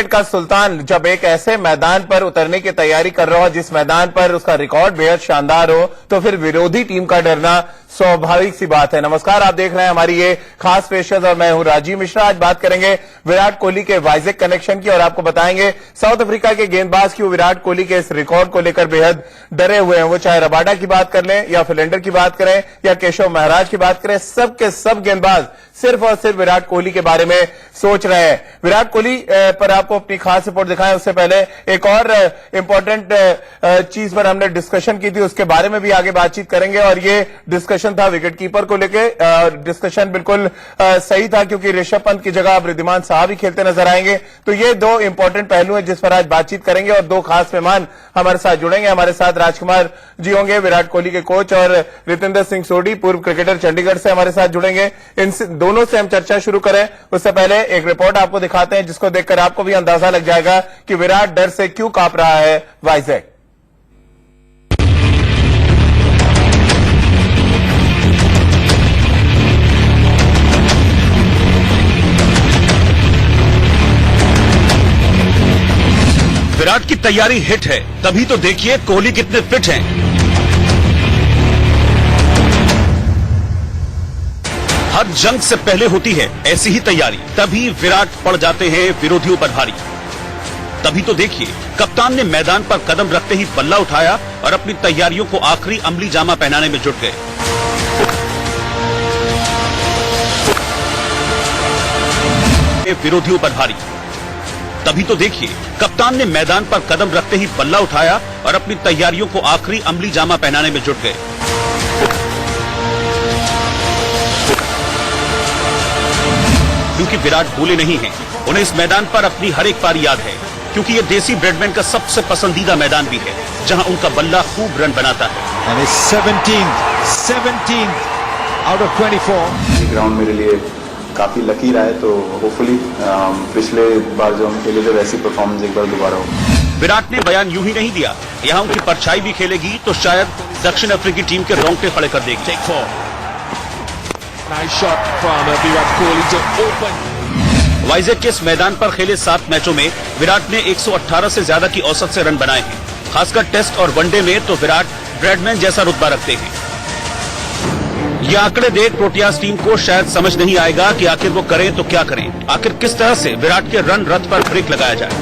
Cricket का सुल्तान जब एक ऐसे मैदान पर उतरने की तैयारी कर रहा हो जिस मैदान पर उसका रिकॉर्ड बेहद शानदार हो, तो फिर विरोधी टीम का डरना स्वाभाविक सी बात है। नमस्कार, आप देख रहे हैं हमारी ये खास पेशकश और मैं हूं राजीव मिश्रा। आज बात करेंगे विराट कोहली के वाइजैक कनेक्शन की और आपको बताएंगे साउथ अफ्रीका के गेंदबाज क्यों विराट कोहली के इस रिकॉर्ड को लेकर बेहद डरे हुए हैं। वो चाहे रबाडा की बात कर लें या फिलेंडर की बात करें या केशव महाराज की बात करें, सब के सब गेंदबाज सिर्फ और सिर्फ विराट कोहली के बारे में सोच रहे हैं। विराट कोहली पर आपको अपनी खास रिपोर्ट दिखाएं उससे पहले एक और इंपॉर्टेंट चीज पर हमने डिस्कशन की थी, उसके बारे में भी आगे बातचीत करेंगे। और ये डिस्कशन था विकेट कीपर को लेके। डिस्कशन बिल्कुल सही था क्योंकि ऋषभ पंत की जगह अब रिद्धिमान साहा भी खेलते नजर आएंगे। तो ये दो इंपॉर्टेंट पहलू है जिस पर आज बातचीत करेंगे और दो खास मेहमान हमारे साथ जुड़ेंगे। हमारे साथ राजकुमार जी होंगे, विराट कोहली के कोच, और रितेंद्र सिंह सोढ़ी, पूर्व क्रिकेटर, चंडीगढ़ से हमारे साथ जुड़ेंगे। इन दोनों से हम चर्चा शुरू करें उससे पहले एक रिपोर्ट आपको दिखाते हैं जिसको देखकर आपको भी अंदाजा लग जाएगा कि विराट डर से क्यों कांप रहा है वाइजैक। विराट की तैयारी हिट है, तभी तो देखिए कोहली कितने फिट हैं। हर जंग से पहले होती है ऐसी ही तैयारी, तभी विराट पड़ जाते हैं विरोधियों पर भारी। तभी तो देखिए कप्तान ने मैदान पर कदम रखते ही बल्ला उठाया और अपनी तैयारियों को आखिरी अमली जामा पहनाने में जुट गए। विरोधियों पर भारी। तभी तो देखिए कप्तान ने मैदान पर कदम रखते ही बल्ला उठाया और अपनी तैयारियों को आखिरी अमली जामा पहनाने में जुट गए। क्योंकि विराट भूले नहीं हैं, उन्हें इस मैदान पर अपनी हर एक पारी याद है, क्योंकि ये देसी ब्रेडमैन का सबसे पसंदीदा मैदान भी है जहां उनका बल्ला खूब रन बनाता है। 17 out of 24। ग्राउंड मेरे लिए काफी लकी रहा है, तो होपफुली पिछले बार जो हम खेले थे वैसी परफॉर्मेंस एक बार दोबारा हो। विराट ने बयान यूं ही नहीं दिया, यहाँ उनकी परछाई भी खेलेगी तो शायद दक्षिण अफ्रीकी टीम के रोंगटे खड़े कर देगी। वाइजैक के इस मैदान पर खेले 7 मैचों में विराट ने 118 से ज्यादा की औसत से रन बनाए हैं। खासकर टेस्ट और वनडे में तो विराट ब्रेडमैन जैसा रुतबा रखते हैं। ये आंकड़े देख प्रोटियाज टीम को शायद समझ नहीं आएगा कि आखिर वो करें तो क्या करें, आखिर किस तरह से विराट के रन रथ पर ब्रेक लगाया जाए।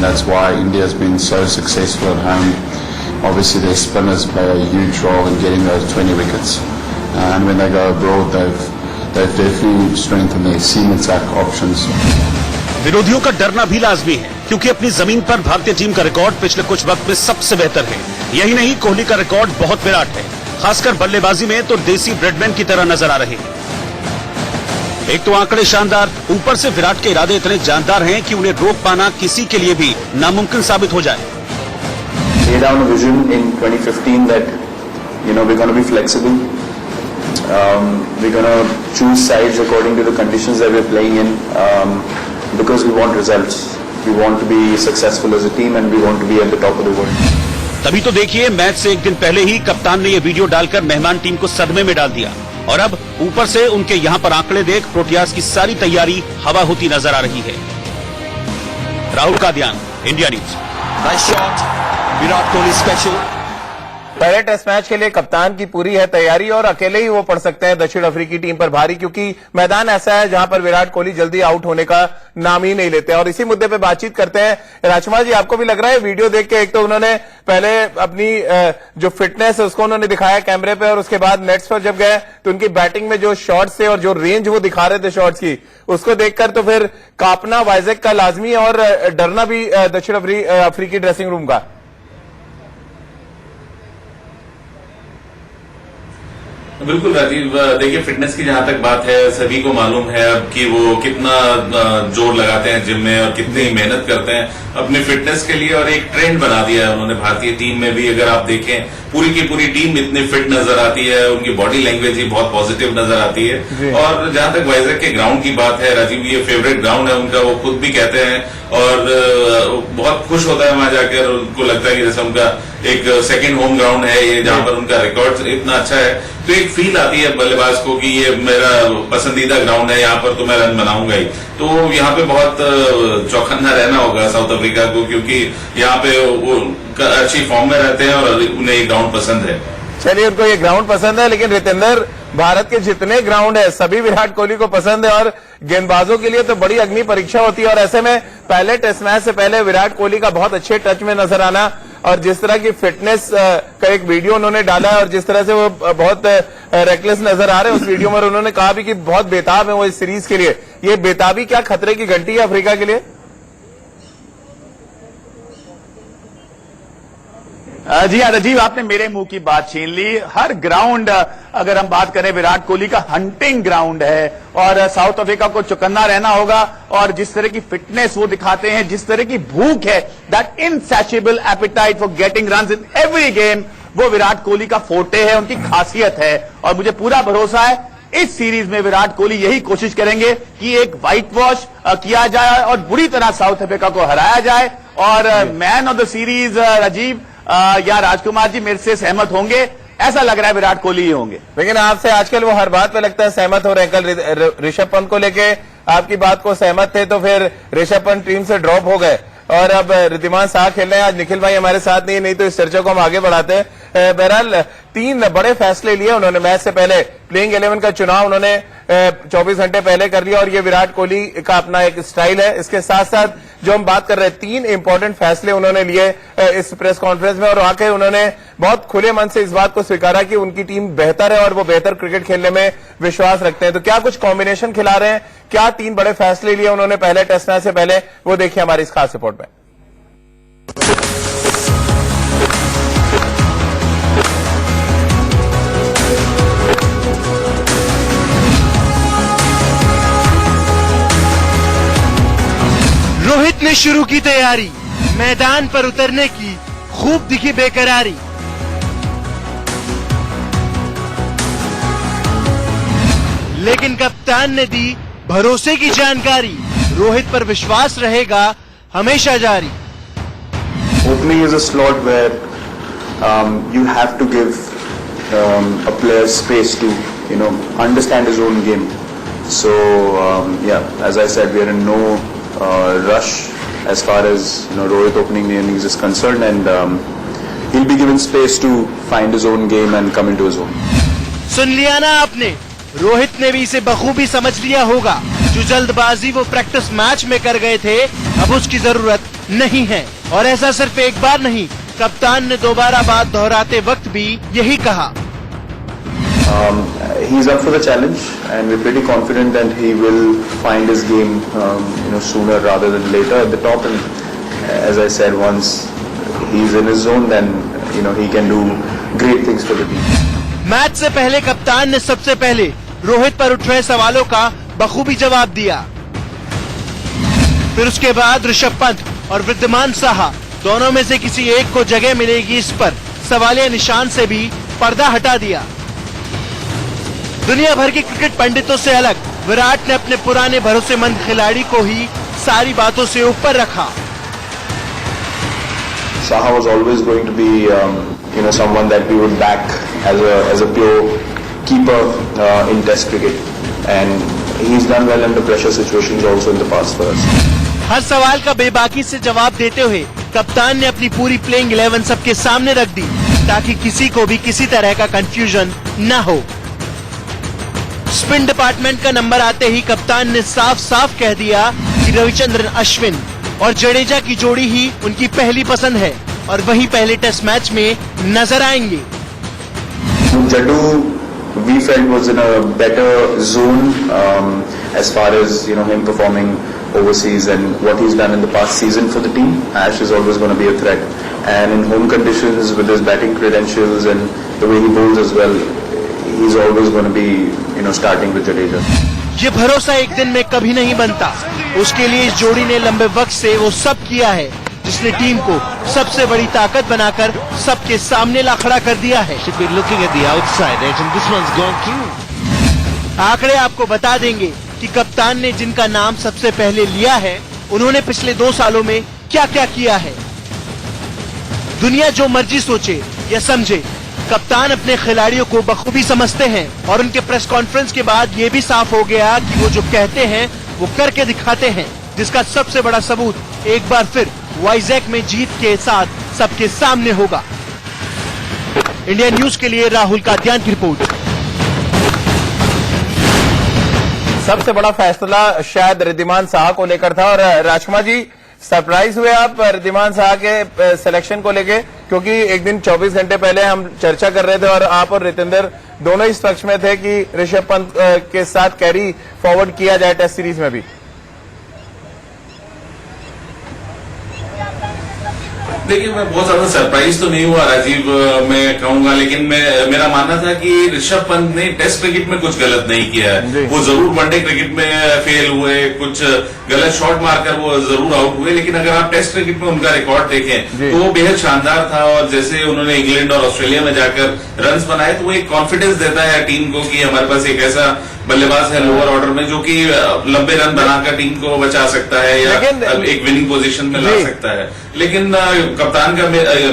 That's why India's been so successful at home. Obviously their spinners play a huge role in getting those 20 wickets. And when they go abroad, they've definitely strengthened their seam attack options. विरोधियों का डरना भी लाजमी है क्योंकि अपनी जमीन पर भारतीय टीम का रिकॉर्ड पिछले कुछ वक्त में सबसे बेहतर है। यही नहीं, कोहली का रिकॉर्ड बहुत विराट है, खासकर बल्लेबाजी में तो देसी ब्रेडमैन की तरह नजर आ रहे हैं। एक तो आंकड़े शानदार, ऊपर से विराट के इरादे इतने जानदार हैं कि उन्हें रोक पाना किसी के लिए भी नामुमकिन साबित हो जाए। Lay down a vision in 2015 that we're going to be flexible. We're going to choose sides according to the conditions that we're playing in, because we want results. We want to be successful as a team and we want to be at the top of the world. तभी तो देखिए match से एक दिन पहले ही कप्तान ने ये वीडियो डालकर मेहमान टीम को सदमे में डाल दिया और अब ऊपर से उनके यहाँ पर आंकड़े देख प्रोटियाज की सारी तैयारी हवा होती नजर आ रही है। Rahul Kadian, India news. Nice shot, Virat Kohli special. पहले टेस्ट मैच के लिए कप्तान की पूरी है तैयारी और अकेले ही वो पड़ सकते हैं दक्षिण अफ्रीकी टीम पर भारी, क्योंकि मैदान ऐसा है जहां पर विराट कोहली जल्दी आउट होने का नाम ही नहीं लेते। और इसी मुद्दे पे बातचीत करते हैं। राजकुमार जी, आपको भी लग रहा है वीडियो देख के, एक तो उन्होंने पहले अपनी जो फिटनेस है उसको उन्होंने दिखाया कैमरे पे और उसके बाद नेट्स पर जब गए तो उनकी बैटिंग में जो शॉट्स थे और जो रेंज वो दिखा रहे थे शॉट्स की, उसको देखकर तो फिर कांपना वाइजैक का लाजमी है और डरना भी दक्षिण अफ्रीकी ड्रेसिंग रूम का। बिल्कुल राजीव, देखिए फिटनेस की जहां तक बात है सभी को मालूम है अब कि वो कितना जोर लगाते हैं जिम में और कितनी मेहनत करते हैं अपनी फिटनेस के लिए, और एक ट्रेंड बना दिया है उन्होंने भारतीय टीम में भी। अगर आप देखें पूरी की पूरी टीम इतनी फिट नजर आती है, उनकी बॉडी लैंग्वेज ही बहुत पॉजिटिव नजर आती है। और जहां तक वाइजैक के ग्राउंड की बात है राजीव, ये फेवरेट ग्राउंड है उनका, वो खुद भी कहते हैं और बहुत खुश होता है वहां जाकर। उनको लगता है कि जैसे उनका एक सेकंड होम ग्राउंड है ये, जहां पर उनका रिकॉर्ड इतना अच्छा है, तो एक फील आती है बल्लेबाज को कि ये मेरा पसंदीदा ग्राउंड है, यहाँ पर तो मैं रन बनाऊंगा ही। तो यहाँ पे बहुत चौकन्ना रहना होगा साउथ अफ्रीका को, क्योंकि यहाँ पे वो अच्छी फॉर्म में रहते हैं और उन्हें ये ग्राउंड पसंद है। चलिए, उनको ये ग्राउंड पसंद है, लेकिन रितेंद्र, भारत के जितने ग्राउंड है सभी विराट कोहली को पसंद है और गेंदबाजों के लिए तो बड़ी अग्नि परीक्षा होती है। और ऐसे में पहले टेस्ट मैच से पहले विराट कोहली का बहुत अच्छे टच में नजर आना और जिस तरह की फिटनेस का एक वीडियो उन्होंने डाला है और जिस तरह से वो बहुत रेकलेस नजर आ रहे हैं उस वीडियो में, उन्होंने कहा भी कि बहुत बेताब है वो इस सीरीज के लिए। ये बेताबी क्या खतरे की घंटी है अफ्रीका के लिए? जी हाँ राजीव, आपने मेरे मुंह की बात छीन ली। हर ग्राउंड, अगर हम बात करें विराट कोहली का, हंटिंग ग्राउंड है और साउथ अफ्रीका को चौकन्ना रहना होगा। और जिस तरह की फिटनेस वो दिखाते हैं, जिस तरह की भूख है, that insatiable appetite for getting runs in every game, वो विराट कोहली का फोर्टे है, उनकी खासियत है। और मुझे पूरा भरोसा है इस सीरीज में विराट कोहली यही कोशिश करेंगे कि एक व्हाइट वॉश किया जाए और बुरी तरह साउथ अफ्रीका को हराया जाए। और man of the series Rajeev या राजकुमार जी मेरे से सहमत होंगे, ऐसा लग रहा है विराट कोहली ही होंगे। लेकिन आपसे आजकल वो हर बात पे लगता है सहमत हो रहे हैं। कल ऋषभ पंत को लेके आपकी बात को सहमत थे, तो फिर ऋषभ पंत टीम से ड्रॉप हो गए और अब रिद्धिमान शाह खेल रहे हैं। आज निखिल भाई हमारे साथ नहीं तो इस चर्चा को हम आगे बढ़ाते हैं। बहरहाल 3 बड़े फैसले लिए उन्होंने मैच से पहले। प्लेइंग 11 का चुनाव उन्होंने 24 घंटे पहले कर लिया और ये विराट कोहली का अपना एक स्टाइल है। इसके साथ साथ जो हम बात कर रहे हैं, 3 इंपॉर्टेंट फैसले उन्होंने लिए इस प्रेस कॉन्फ्रेंस में और आके उन्होंने बहुत खुले मन से इस बात को स्वीकारा कि उनकी टीम बेहतर है और वो बेहतर क्रिकेट खेलने में विश्वास रखते हैं। तो क्या कुछ कॉम्बिनेशन खिला रहे हैं? क्या 3 बड़े फैसले लिए उन्होंने पहले टेस्ट मैच से पहले? वो देखिए हमारी इस खास रिपोर्ट में। रोहित ने शुरू की तैयारी, मैदान पर उतरने की खूब दिखी बेकरारी। लेकिन कप्तान ने दी भरोसे की जानकारी, रोहित पर विश्वास रहेगा हमेशा जारी। Opening is a slot where you have to give a player space to, understand his own game. So as I said, we are in no rush as far as Rohit opening the innings is concerned, and he'll be given space to find his own game and come into his own. सुन लिया ना आपने, रोहित ने भी इसे बखूबी समझ लिया होगा। जो जल्दबाजी वो प्रैक्टिस मैच में कर गए थे, अब उसकी जरूरत नहीं है। और ऐसा सिर्फ एक बार नहीं, कप्तान ने दोबारा बात दोहराते वक्त भी यही कहा। He's up for the challenge, and we're pretty confident that he will find his game, sooner rather than later at the top. And as I said, once he's in his zone, then he can do great things for the team. Match से पहले कप्तान ने सबसे पहले रोहित पर उठ रहे सवालों का बखूबी जवाब दिया। फिर उसके बाद ऋषभ पंत और वृद्धिमान साहा दोनों में से किसी एक को जगह मिलेगी, इस पर सवालिया निशान से भी पर्दा हटा दिया। दुनिया भर के क्रिकेट पंडितों से अलग विराट ने अपने पुराने भरोसेमंद खिलाड़ी को ही सारी बातों से ऊपर रखा। Saha was always going to be, someone that we would back as a pure keeper in Test cricket, and he's done well under pressure situations also in the past for us. हर सवाल का बेबाकी से जवाब देते हुए कप्तान ने अपनी पूरी प्लेइंग 11 सबके सामने रख दी, ताकि किसी को भी किसी तरह का कंफ्यूजन न हो। स्पिन डिपार्टमेंट का नंबर आते ही कप्तान ने साफ साफ कह दिया कि रविचंद्रन अश्विन और जडेजा की जोड़ी ही उनकी पहली पसंद है और वही पहले टेस्ट मैच में नजर आएंगे। Jadu, we felt was in a better zone as far as him performing overseas and what he's done in the past season for the team. Ash is always going to be a threat, and in home conditions with his batting credentials and the way he bowls as well, he's always going to be starting with Jadeja. ये भरोसा एक दिन में कभी नहीं बनता, उसके लिए इस जोड़ी ने लंबे वक्त से वो सब किया है जिसने टीम को सबसे बड़ी ताकत बनाकर सबके सामने ला खड़ा कर दिया है। आंकड़े आपको बता देंगे कि कप्तान ने जिनका नाम सबसे पहले लिया है, उन्होंने पिछले 2 सालों में क्या क्या किया है। दुनिया जो मर्जी सोचे या समझे, कप्तान अपने खिलाड़ियों को बखूबी समझते हैं और उनके प्रेस कॉन्फ्रेंस के बाद ये भी साफ हो गया कि वो जो कहते हैं वो करके दिखाते हैं, जिसका सबसे बड़ा सबूत एक बार फिर वाइजैक में जीत के साथ सबके सामने होगा। इंडिया न्यूज के लिए राहुल कात्यान की रिपोर्ट। सबसे बड़ा फैसला शायद रिद्धिमान साहा को लेकर था और राजकुमार जी सरप्राइज हुए आप रिद्धिमान साहा के सिलेक्शन को लेके, क्योंकि एक दिन 24 घंटे पहले हम चर्चा कर रहे थे और आप और रितेंद्र दोनों इस पक्ष में थे कि ऋषभ पंत के साथ कैरी फॉरवर्ड किया जाए टेस्ट सीरीज में भी। देखिए, मैं बहुत ज्यादा सरप्राइज तो नहीं हुआ राजीव, मैं कहूंगा, लेकिन मेरा मानना था कि ऋषभ पंत ने टेस्ट क्रिकेट में कुछ गलत नहीं किया है। वो जरूर वनडे क्रिकेट में फेल हुए, कुछ गलत शॉट मारकर वो जरूर आउट हुए, लेकिन अगर आप टेस्ट क्रिकेट में उनका रिकॉर्ड देखें तो वो बेहद शानदार था। और जैसे उन्होंने इंग्लैंड और ऑस्ट्रेलिया में जाकर रन्स बनाए तो वो एक कॉन्फिडेंस देता है टीम को कि हमारे पास एक ऐसा बल्लेबाज है लोअर ऑर्डर में जो कि लंबे रन बनाकर टीम को बचा सकता है या एक विनिंग पोजीशन में ला सकता है। लेकिन कप्तान का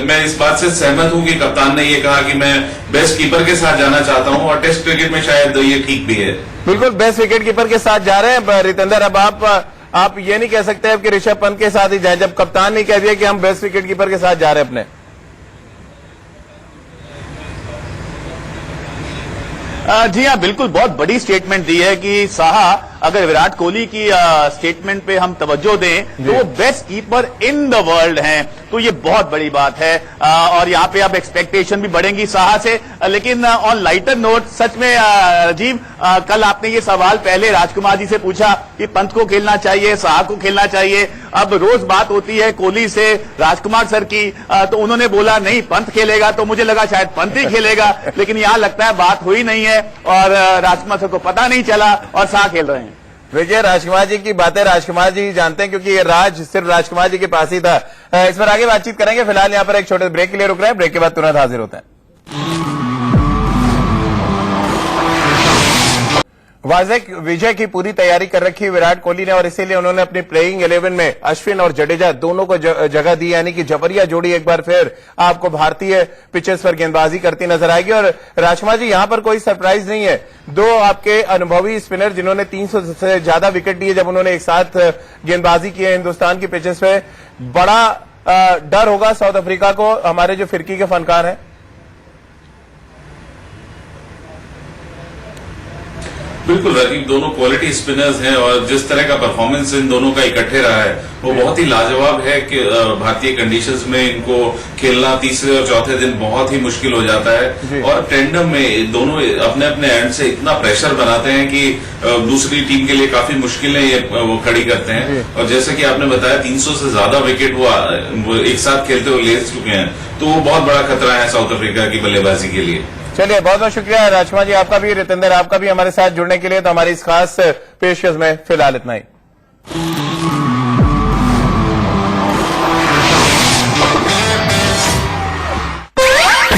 मैं इस बात से सहमत हूं कि कप्तान ने ये कहा कि मैं बेस्ट कीपर के साथ जाना चाहता हूं और टेस्ट क्रिकेट में शायद ये ठीक भी है। बिल्कुल बेस्ट विकेट कीपर के साथ जा रहे हैं रितेंद्र। अब आप ये नहीं कह सकते कि ऋषभ पंत के साथ ही जाए, जब कप्तान ने कह दिया कि हम बेस्ट विकेट कीपर के साथ जा रहे हैं अपने। जी हाँ, बिल्कुल बहुत बड़ी स्टेटमेंट दी है कि साहा, अगर विराट कोहली की स्टेटमेंट पे हम तवज्जो दें तो वो best keeper in the world हैं, तो ये बहुत बड़ी बात है। और यहाँ पे अब एक्सपेक्टेशन भी बढ़ेंगी साहा से। लेकिन ऑन लाइटर नोट, सच में राजीव, कल आपने ये सवाल पहले राजकुमार जी से पूछा कि पंत को खेलना चाहिए, साहा को खेलना चाहिए। अब रोज बात होती है कोहली से राजकुमार सर की, तो उन्होंने बोला नहीं पंत खेलेगा, तो मुझे लगा शायद पंत ही खेलेगा, लेकिन यहाँ लगता है बात हुई नहीं है और राजकुमार सर को पता नहीं चला और साहा खेल रहे हैं। विजय, राजकुमार जी की बातें राजकुमार जी जानते हैं क्योंकि ये राज सिर्फ राजकुमार जी के पास ही था। इस पर आगे बातचीत करेंगे, फिलहाल यहाँ पर एक छोटे ब्रेक के लिए रुक रहे हैं, ब्रेक के बाद तुरंत हाजिर होते हैं। वाइजैक विजय की पूरी तैयारी कर रखी है विराट कोहली ने और इसीलिए उन्होंने अपनी प्लेइंग 11 में अश्विन और जडेजा दोनों को जगह दी, यानी कि जबरिया जोड़ी एक बार फिर आपको भारतीय पिचेस पर गेंदबाजी करती नजर आएगी। और राजकुमार जी, यहां पर कोई सरप्राइज नहीं है, दो आपके अनुभवी स्पिनर जिन्होंने 300 से ज्यादा विकेट लिए जब उन्होंने एक साथ गेंदबाजी की है हिंदुस्तान की पिचेस पे, बड़ा डर होगा साउथ अफ्रीका को, हमारे जो फिरकी के फनकार हैं। बिल्कुल राजीव, दोनों क्वालिटी स्पिनर्स हैं और जिस तरह का परफॉर्मेंस इन दोनों का इकट्ठे रहा है वो बहुत ही लाजवाब है कि भारतीय कंडीशंस में इनको खेलना तीसरे और चौथे दिन बहुत ही मुश्किल हो जाता है। और टेंडम में दोनों अपने अपने एंड से इतना प्रेशर बनाते हैं कि दूसरी टीम के लिए काफी मुश्किलें वो खड़ी करते हैं। और जैसे कि आपने बताया 300 से ज्यादा विकेट वो एक साथ खेलते हुए ले चुके हैं, तो वो बहुत बड़ा खतरा है साउथ अफ्रीका की बल्लेबाजी के लिए। चलिए, बहुत बहुत शुक्रिया राजकुमार जी, आपका भी, रितेंद्र आपका भी हमारे साथ जुड़ने के लिए। तो हमारी इस खास पेशकश में फिलहाल इतना ही।